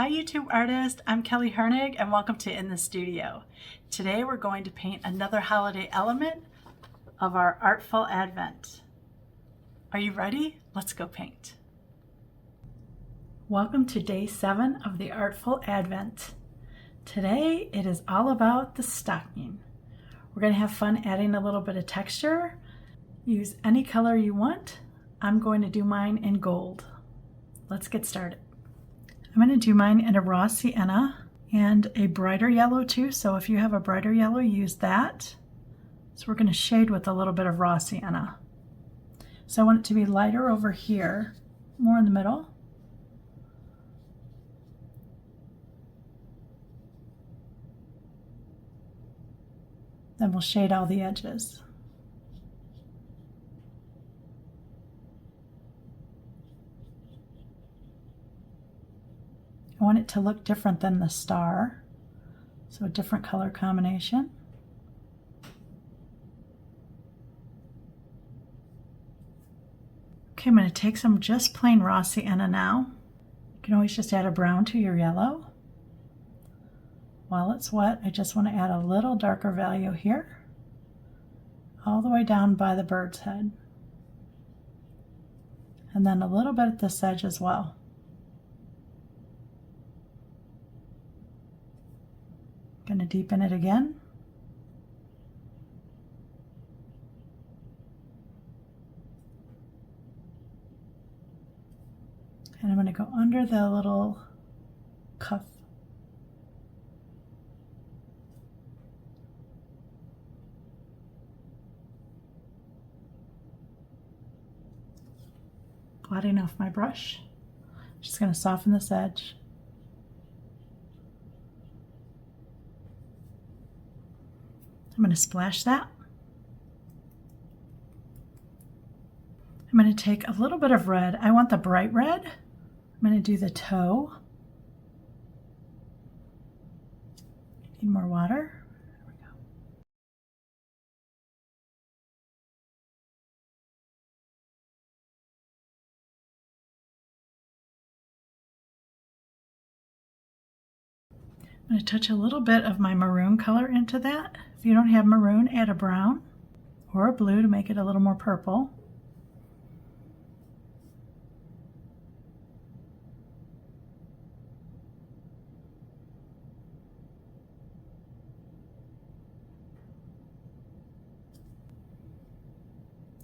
Hi YouTube artist, I'm Kelly Hernig and welcome to In the Studio. Today we're going to paint another holiday element of our Artful Advent. Are you ready? Let's go paint. Welcome to day 7 of the Artful Advent. Today it is all about the stocking. We're going to have fun adding a little bit of texture. Use any color you want. I'm going to do mine in gold. Let's get started. I'm going to do mine in a raw sienna and a brighter yellow too, so if you have a brighter yellow, use that. So we're going to shade with a little bit of raw sienna. So I want it to be lighter over here, more in the middle. Then we'll shade all the edges. I want it to look different than the star, so a different color combination. Okay, I'm going to take some just plain raw sienna now. You can always just add a brown to your yellow. While it's wet, I just want to add a little darker value here, all the way down by the bird's head. And then a little bit at this edge as well. Going to deepen it again. And I'm going to go under the little cuff. Blotting off my brush. Just going to soften this edge. I'm going to splash that. I'm going to take a little bit of red. I want the bright red. I'm going to do the toe. Need more water. There we go. I'm going to touch a little bit of my maroon color into that. If you don't have maroon, add a brown or a blue to make it a little more purple.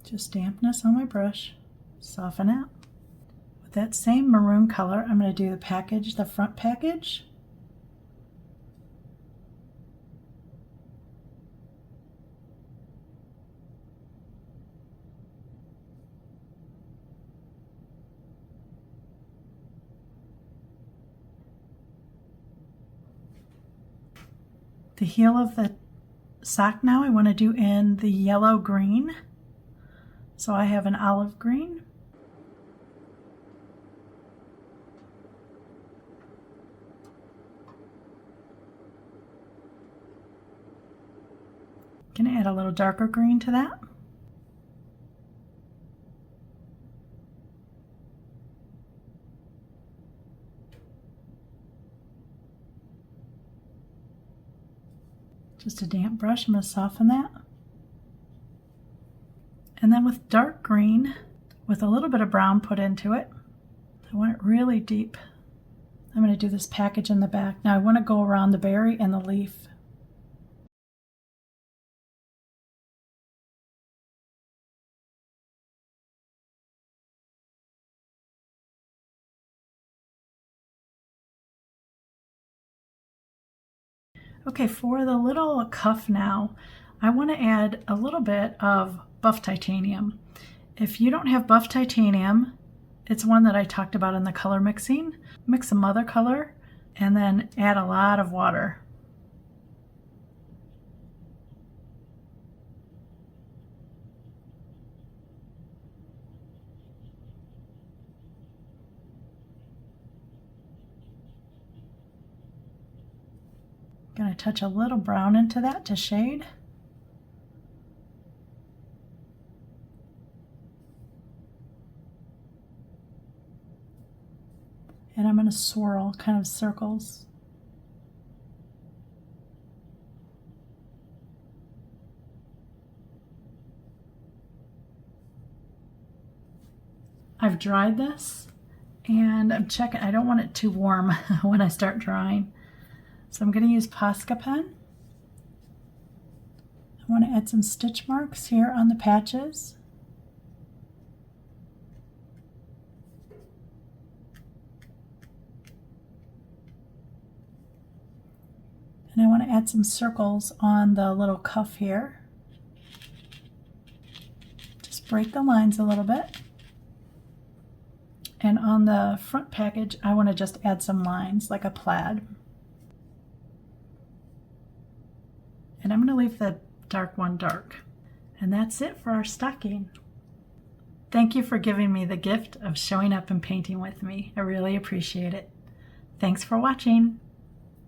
Just dampness on my brush, soften it. With that same maroon color, I'm going to do the package, the front package. The heel of the sock now I want to do in the yellow green. So I have an olive green. Gonna add a little darker green to that. Just a damp brush, I'm going to soften that. And then with dark green, with a little bit of brown put into it, I want it really deep. I'm going to do this package in the back. Now I want to go around the berry and the leaf. Okay, for the little cuff now, I want to add a little bit of buff titanium. If you don't have buff titanium, it's one that I talked about in the color mixing. Mix some other color and then add a lot of water. Going to touch a little brown into that to shade. And I'm going want to swirl kind of circles. I've dried this and I'm checking. I don't want it too warm when I start drawing. So I'm going to use Posca pen. I want to add some stitch marks here on the patches. And I want to add some circles on the little cuff here. Just break the lines a little bit. And on the front package, I want to just add some lines like a plaid. And I'm going to leave the dark one dark. And that's it for our stocking. Thank you for giving me the gift of showing up and painting with me. I really appreciate it. Thanks for watching.